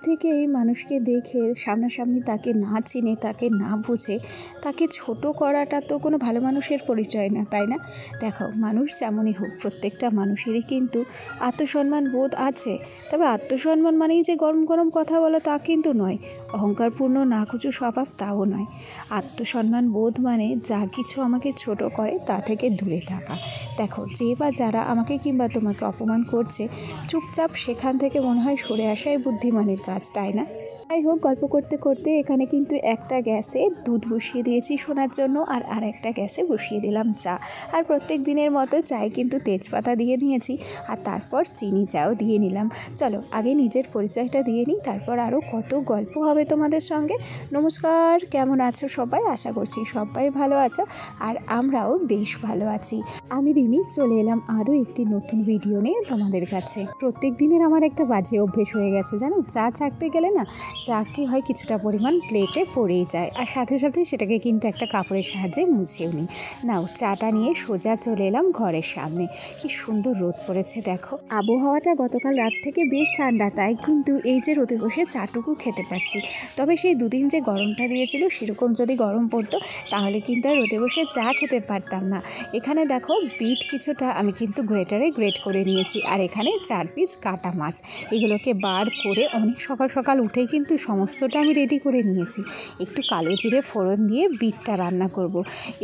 থেকেই মানুষকে দেখে সামনাসামনি তাকে না চিনে, তাকে না বুঝে তাকে ছোট করাটা তো কোনো ভালো মানুষের পরিচয় না, তাই না? দেখো, মানুষ যেমনই হোক, প্রত্যেকটা মানুষেরই কিন্তু আত্মসম্মান বোধ আছে। তবে আত্মসম্মান মানেই যে গরম গরম কথা বলা তা কিন্তু নয়, অহংকারপূর্ণ নাকুচু স্বভাব তাও নয়। আত্মসম্মান বোধ মানে যা কিছু আমাকে ছোট করে তা থেকে দূরে থাকা। দেখো, যে বা যারা আমাকে কিংবা তোমাকে অপমান করছে, চুপচাপ সেখান থেকে মনে হয় সরে আসাই বুদ্ধিমানের কাজ, তাই না? যাই হোক, গল্প করতে করতে এখানে কিন্তু একটা গ্যাসে দুধ বসিয়ে দিয়েছি শোনার জন্য, আর একটা গ্যাসে বসিয়ে দিলাম চা। আর প্রত্যেক দিনের মতো চায়ে কিন্তু তেজপাতা দিয়ে নিয়েছি, আর তারপর চিনি চাও দিয়ে নিলাম। চলো আগে নিজের পরিচয়টা দিয়ে নিই, তারপর আরও কত গল্প হবে তোমাদের সঙ্গে। নমস্কার, কেমন আছো সবাই? আশা করছি সবাই ভালো আছো, আর আমরাও বেশ ভালো আছি। আমি রিমি চলে এলাম আরও একটি নতুন ভিডিও নিয়ে তোমাদের কাছে। প্রত্যেক দিনের আমার একটা বাজে অভ্যেস হয়ে গেছে জানো, চা চাকতে গেলে না চা কি হয় কিছুটা পরিমাণ প্লেটে পড়েই যায়, আর সাথে সাথে সেটাকে কিন্তু একটা কাপড়ের সাহায্যে মুছেও নিই। নাও, চাটা নিয়ে সোজা চলে এলাম ঘরের সামনে। কি সুন্দর রোদ পড়েছে দেখো। আবহাওয়াটা গতকাল রাত থেকে বেশ ঠান্ডা, তাই কিন্তু এই যে রোদে বসে চাটুকু খেতে পারছি। তবে সেই দুদিন যে গরমটা দিয়েছিল সেরকম যদি গরম পড়তো তাহলে কিন্তু আর রোদে বসে চা খেতে পারতাম না। এখানে দেখো, বিট কিছুটা আমি কিন্তু গ্রেটারে গ্রেট করে নিয়েছি, আর এখানে 4 পিস কাটা মাছ, এগুলোকে বার করে অনেক সকাল সকাল উঠেই কিন্তু সমস্তটা আমি রেডি করে নিয়েছি। একটু কালো জিরে ফোড়ন দিয়ে বিটটা রান্না করব।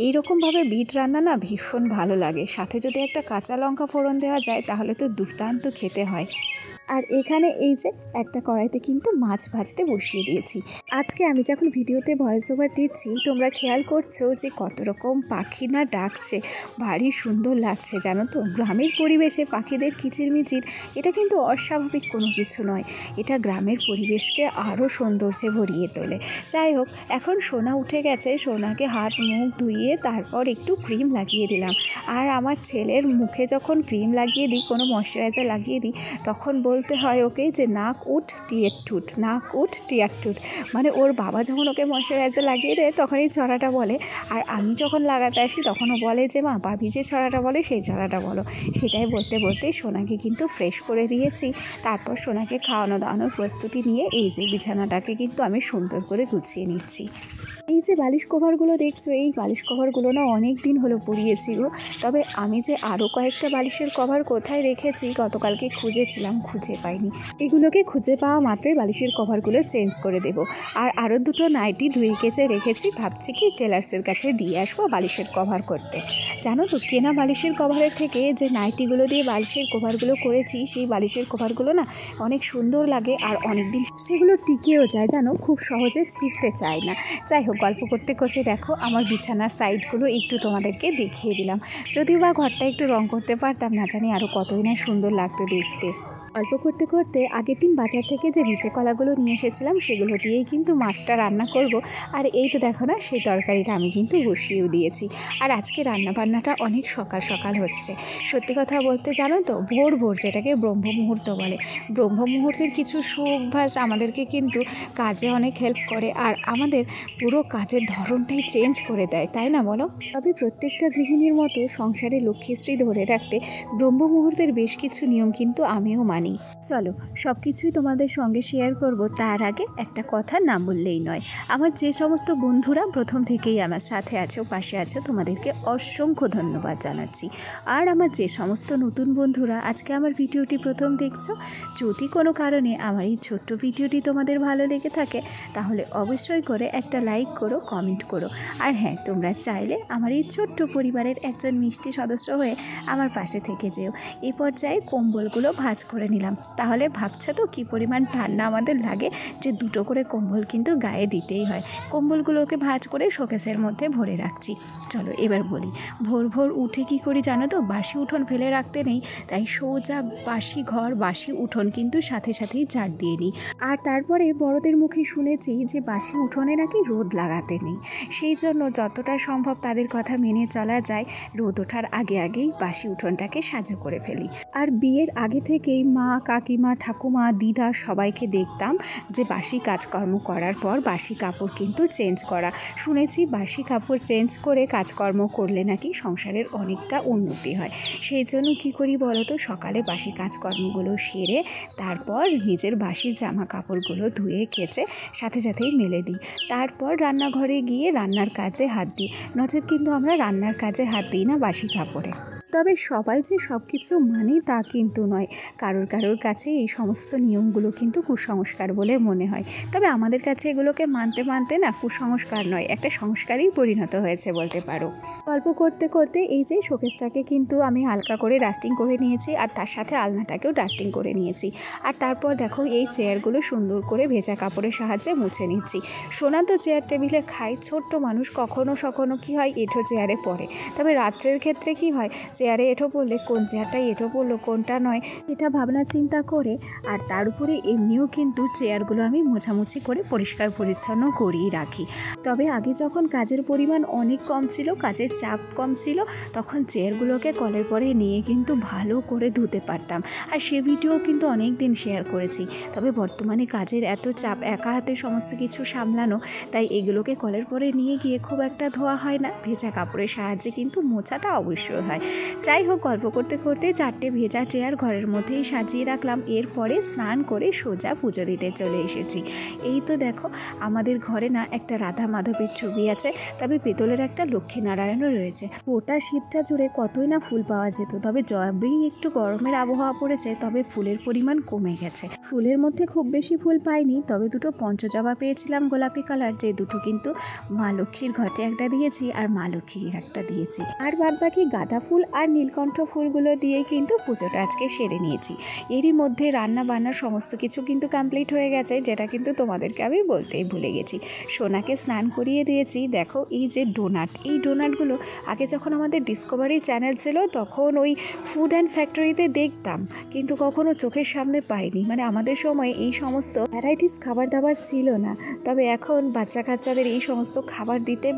এইরকমভাবে বিট রান্না না ভীষণ ভালো লাগে, সাথে যদি একটা কাঁচা লঙ্কা ফোড়ন দেওয়া যায় তাহলে তো দুর্দান্ত খেতে হয়। আর এখানে এই যে একটা কড়াইতে কিন্তু মাছ ভাজতে বসিয়ে দিয়েছি। আজকে আমি যখন ভিডিওতে ভয়েস ওভার দিচ্ছি তোমরা খেয়াল করছো যে কত রকম পাখি না ডাকছে, ভারী সুন্দর লাগছে জানো তো। গ্রামের পরিবেশে পাখিদের কিচিরমিচির এটা কিন্তু অস্বাভাবিক কোনো কিছু নয়, এটা গ্রামের পরিবেশকে আরও সৌন্দর্যে ভরিয়ে তোলে। যাই হোক, এখন সোনা উঠে গেছে, সোনাকে হাত মুখ ধুইয়ে তারপর একটু ক্রিম লাগিয়ে দিলাম। আর আমার ছেলের মুখে যখন ক্রিম লাগিয়ে দিই, কোনো ময়শ্চারাইজার লাগিয়ে দিই, তখন বলতে হয় ওকে যে নাক উঠ টিয়ের ঠুট, নাক উঠ টিয়ার ঠুট। মানে ওর বাবা যখন ওকে ময়শ্চারাইজার লাগিয়ে দেয় তখনই ছড়াটা বলে, আর আমি যখন লাগাতে আসি তখনও বলে যে মা ভাবি যে ছড়াটা বলে সেই ছড়াটা বলো। সেটাই বলতে বলতেই সোনাকে কিন্তু ফ্রেশ করে দিয়েছি। তারপর সোনাকে খাওয়ানো দাওয়ানোর প্রস্তুতি নিয়ে এই যে বিছানাটাকে কিন্তু আমি সুন্দর করে গুছিয়ে নিচ্ছি। এই যে বালিশ কভারগুলো দেখছো, এই বালিশ কভারগুলো না অনেক দিন হলো পরিয়েছি গো। তবে আমি যে আরও কয়েকটা বালিশের কভার কোথায় রেখেছি গতকালকে খুঁজেছিলাম, খুঁজে পাইনি। এগুলোকে খুঁজে পাওয়া মাত্রই বালিশের কভারগুলো চেঞ্জ করে দেব। আর আরও দুটো নাইটি ধুয়ে কেচে রেখেছি, ভাবছি কি টেলার্সের কাছে দিয়ে আসবো বালিশের কভার করতে। জানো তো, কেনা বালিশের কভারের থেকে যে নাইটিগুলো দিয়ে বালিশের কভারগুলো করেছি সেই বালিশের কভারগুলো না অনেক সুন্দর লাগে, আর অনেক দিন সেগুলো টিকেও যায় জানো, খুব সহজে ছিঁড়তে চায় না। যাই হোক, গল্প করতে করতে দেখো আমার বিছানার সাইডগুলো একটু তোমাদেরকে দেখিয়ে দিলাম। যদিও বা ঘরটা একটু রং করতে পারতাম, না জানি আরও কতই না সুন্দর লাগতো দেখতে। গল্প করতে করতে আগের দিন বাজার থেকে যে বিচে কলাগুলো নিয়ে এসেছিলাম সেগুলো দিয়েই কিন্তু মাছটা রান্না করব। আর এই তো দেখো না, সেই তরকারিটা আমি কিন্তু বসিয়েও দিয়েছি। আর আজকে রান্নাবান্নাটা অনেক সকাল সকাল হচ্ছে। সত্যি কথা বলতে জানো তো, ভোর ভোর যেটাকে ব্রহ্ম মুহূর্ত বলে, ব্রহ্ম মুহূর্তের কিছু সুঅভ্যাস আমাদেরকে কিন্তু কাজে অনেক হেল্প করে, আর আমাদের পুরো কাজের ধরনটাই চেঞ্জ করে দেয়, তাই না বলো? তবে প্রত্যেকটা গৃহিণীর মতো সংসারে লক্ষ্মীশ্রী ধরে রাখতে ব্রহ্ম মুহূর্তের বেশ কিছু নিয়ম কিন্তু আমিও মানি। চলো সব কিছুই তোমাদের সঙ্গে শেয়ার করব, তার আগে একটা কথা না বললেই নয়। আমার যে সমস্ত বন্ধুরা প্রথম থেকেই আমার সাথে আছো, পাশে আছো, তোমাদেরকে অসংখ্য ধন্যবাদ জানাচ্ছি। আর আমার যে সমস্ত নতুন বন্ধুরা আজকে আমার ভিডিওটি প্রথম দেখছো, যদি কোনো কারণে আমার এই ছোট্ট ভিডিওটি তোমাদের ভালো লেগে থাকে তাহলে অবশ্যই করে একটা লাইক করো, কমেন্ট করো। আর হ্যাঁ, তোমরা চাইলে আমার এই ছোট্ট পরিবারের একজন মিষ্টি সদস্য হয়ে আমার পাশে থেকে যেও। এই পর্যায়ে কম্বলগুলো ভাঁজ করে নিলাম। তাহলে ভাবছো তো কী পরিমাণ ঠান্ডা আমাদের লাগে যে দুটো করে কম্বল কিন্তু গায়ে দিতেই হয়। কম্বলগুলোকে ভাঁজ করে শোকেসের মধ্যে ভরে রাখছি। চলো এবার বলি, ভোর ভোর উঠে কী করি জানো তো, বাসি উঠোন ফেলে রাখতে নেই, তাই সোজা বাসি ঘর বাসি উঠোন কিন্তু সাথে সাথেই ঝাড় দিয়ে নিই। আর তারপরে বড়দের মুখে শুনেছি যে বাসি উঠোনে নাকি রোদ লাগাতে নেই, সেই জন্য যতটা সম্ভব তাদের কথা মেনে চলা যায়, রোদ ওঠার আগে আগেই বাসি উঠোনটাকে সাজু করে ফেলি। আর বিয়ের আগে থেকেই মা, কাকিমা, ঠাকুমা, দিদা সবাইকে দেখতাম যে বাসি কাজকর্ম করার পর বাসি কাপড় কিন্তু চেঞ্জ করা। শুনেছি বাসি কাপড় চেঞ্জ করে কাজকর্ম করলে নাকি সংসারের অনেকটা উন্নতি হয়। সেই জন্য কী করি বলো তো, সকালে বাসি কাজকর্মগুলো সেরে তারপর নিজের বাসি জামা কাপড়গুলো ধুয়ে কেচে সাথে সাথেই মেলে দিই। তারপর রান্নাঘরে গিয়ে রান্নার কাজে হাত দিই, নচেত কিন্তু আমরা রান্নার কাজে হাত দিই না বাসি কাপড়ে। তবে সবাই যে সব কিছু মানে তা কিন্তু নয়, কারোর কাছে এই সমস্ত নিয়মগুলো কিন্তু কুসংস্কার বলে মনে হয়। তবে আমাদের কাছে এগুলোকে মানতে মানতে না কুসংস্কার নয়, একটা সংস্কারেই পরিণত হয়েছে বলতে পারো। গল্প করতে করতে এই যে শোকেসটাকে কিন্তু আমি হালকা করে ডাস্টিং করে নিয়েছি, আর তার সাথে আলনাটাকেও ডাস্টিং করে নিয়েছি। আর তারপর দেখো এই চেয়ারগুলো সুন্দর করে ভেজা কাপড়ের সাহায্যে মুছে নিচ্ছি। সোনা তো চেয়ার টেবিলে খাই, ছোট্ট মানুষ কখনো কী হয় এঁঠো চেয়ারে পড়ে। তবে রাত্রের ক্ষেত্রে কি হয়, চেয়ারে এঁঠো পড়লে কোন চেয়ারটাই এঁঠো পড়লো কোনটা নয় এটা ভাবনা চিন্তা করে, আর তার উপরে এমনিও কিন্তু চেয়ারগুলো আমি মোছামুছি করে পরিষ্কার পরিচ্ছন্ন করেই রাখি। তবে আগে যখন কাজের পরিমাণ অনেক কম ছিল, কাজের চাপ কম ছিল, তখন চেয়ারগুলোকে কলের পরে নিয়ে কিন্তু ভালো করে ধুতে পারতাম, আর সে ভিডিও কিন্তু অনেক দিন শেয়ার করেছি। তবে বর্তমানে কাজের এত চাপ, একা হাতে সমস্ত কিছু সামলানো, তাই এগুলোকে কলের পরে নিয়ে গিয়ে খুব একটা ধোয়া হয় না, ভেজা কাপড়ের সাহায্যে কিন্তু মোছাটা অবশ্যই হয়। যাই হোক, গল্প করতে করতে 4টে ভেজা চেয়ার ঘরের মধ্যেই সাজিয়ে রাখলাম। এরপরে স্নান করে সোজা পুজো দিতে চলে এসেছি। এই তো দেখো আমাদের ঘরে না একটা রাধা মাধবের ছবি আছে, তবে পেতলের একটা লক্ষ্মীনারায়ণও রয়েছে। গোটা শীতটা জুড়ে কতই না ফুল পাওয়া যেত, তবে যবেই একটু গরমের আবহাওয়া পড়েছে তবে ফুলের পরিমাণ কমে গেছে। ফুলের মধ্যে খুব বেশি ফুল পাইনি, তবে দুটো পঞ্চজবা পেয়েছিলাম গোলাপি কালার, যে দুটো কিন্তু মা লক্ষ্মীর ঘটে একটা দিয়েছি আর মা লক্ষ্মীর একটা দিয়েছি। আর বাদ বাকি গাঁদা ফুল আর নীলকণ্ঠ ফুলগুলো দিয়েই কিন্তু পুজোটা আজকে সেরে নিয়েছি। এরই মধ্যে রান্না বান্নার সমস্ত কিছু কিন্তু কমপ্লিট হয়ে গেছে, যেটা কিন্তু তোমাদেরকে আমি বলতেই ভুলে গেছি। সোনাকে স্নান করিয়ে দিয়েছি। দেখো এই যে ডোনাট, এই ডোনাটগুলো আগে যখন আমাদের ডিসকভারি চ্যানেল ছিল তখন ওই ফুড অ্যান্ড ফ্যাক্টরিতে দেখতাম, কিন্তু কখনো চোখের সামনে পাইনি। মানে আমাদের সময় এই সমস্ত ভ্যারাইটিস খাবার দাবার ছিল না। তবে এখন বাচ্চা কাচ্চাদের এই সমস্ত খাবার দিতে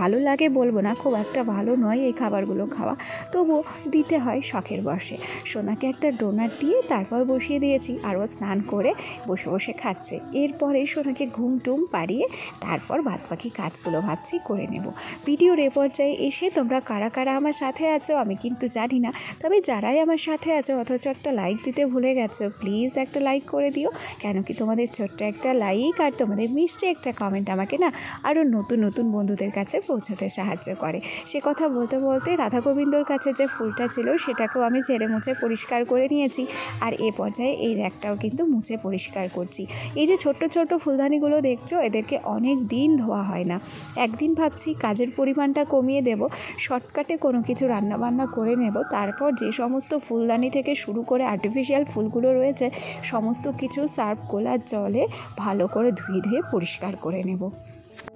ভালো লাগে বলবো না, খুব একটা ভালো নয় এই খাবারগুলো খাওয়া, তবুও দিতে হয় শখের বশে। সোনাকে একটা ডোনাট দিয়ে তারপর বসিয়ে দিয়েছি, আরও স্নান করে বসে বসে খাচ্ছে। এরপরে সোনাকে ঘুম টুম পাড়িয়ে তারপর বাদ বাকি কাজগুলো ভাবছি করে নেব। ভিডিওর এ পর্যায়ে এসে তোমরা কারা কারা আমার সাথে আছো আমি কিন্তু জানি না, তবে যারাই আমার সাথে আছো অথচ একটা লাইক দিতে ভুলে গেছো, প্লিজ একটা লাইক করে দিও। কেন কি তোমাদের ছোট্ট একটা লাইক আর তোমাদের মিষ্টি একটা কমেন্ট আমাকে না আরও নতুন নতুন বন্ধুদের কাছে পৌঁছাতে সাহায্য করে। সে কথা বলতে বলতে রাধা গোবিন্দর কাছে যে ফুলটা ছিল সেটাকেও আমি ঝেড়ে মুছে পরিষ্কার করে নিয়েছি, আর এ পর্যায়ে এই র্যাকটাও কিন্তু মুছে পরিষ্কার করছি। এই যে ছোট্ট ছোট্ট ফুলদানিগুলো দেখছো, এদেরকে অনেক দিন ধোয়া হয় না। একদিন ভাবছি কাজের পরিমাণটা কমিয়ে দেব, শর্টকাটে কোনো কিছু রান্নাবান্না করে নেব, তারপর যে সমস্ত ফুলদানি থেকে শুরু করে আর্টিফিশিয়াল ফুলগুলো রয়েছে সমস্ত কিছু সার্ফ গোলার জলে ভালো করে ধুয়ে পরিষ্কার করে নেব।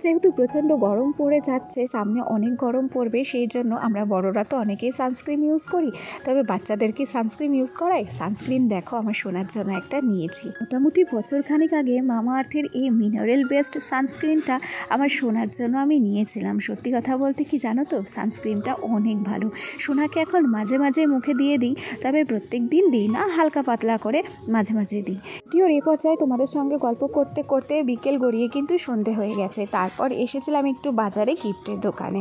যেহেতু প্রচণ্ড গরম পড়ে যাচ্ছে, সামনে অনেক গরম পড়বে, সেই জন্য আমরা বড়রা তো অনেকেই সানস্ক্রিন ইউজ করি, তবে বাচ্চাদেরকে সানস্ক্রিন ইউজ করাই। সানস্ক্রিন দেখো আমার সোনার জন্য একটা নিয়েছি। মোটামুটি বছরখানেক আগে মামা আর্থের এই মিনারেল বেসড সানস্ক্রিনটা আমার সোনার জন্য আমি নিয়েছিলাম। সত্যি কথা বলতে কি জানো তো, সানস্ক্রিনটা অনেক ভালো। সোনাকে এখন মাঝে মাঝে মুখে দিয়ে দিই, তবে প্রত্যেক দিন দিই না, হালকা পাতলা করে মাঝে মাঝে দিই। ভিডিওর এই পর্যায়ে তোমাদের সঙ্গে গল্প করতে করতে বিকেল গড়িয়ে কিন্তু সন্ধে হয়ে গেছে। তারপর এসেছিলাম একটু বাজারে গিফটের দোকানে,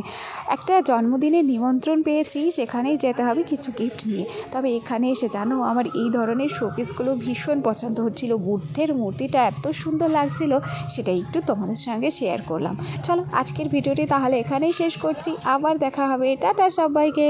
একটা জন্মদিনের নিমন্ত্রণ পেয়েছি, সেখানেই যেতে হবে কিছু গিফট নিয়ে। তবে এখানে এসে জানো আমার এই ধরনের শোপিসগুলো ভীষণ পছন্দ হচ্ছিল, বুদ্ধের মূর্তিটা এত সুন্দর লাগছিল, সেটা একটু তোমাদের সঙ্গে শেয়ার করলাম। চলো আজকের ভিডিওটি তাহলে এখানেই শেষ করছি, আবার দেখা হবে, টাটা সবাইকে।